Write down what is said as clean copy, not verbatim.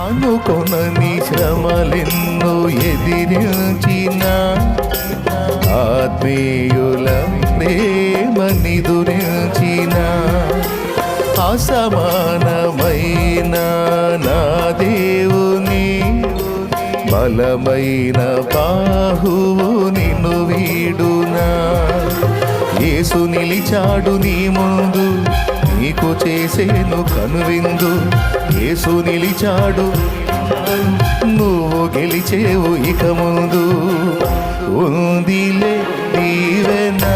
అనుకొనని శ్రమలెన్నో ఎదిరించిన ఆత్మీయుల ప్రేమనిదురించిన అసమానమైన నా దేవుని బలమైన బాహువు నిన్ను వీడునా. యేసు నిలిచాడు నీ ముందు, నీకు చేసేను కనువిందు. యేసు నిలిచాడు, నువ్వు గెలిచేవు ఇక ముందు. ఉందిలే దీవెనా.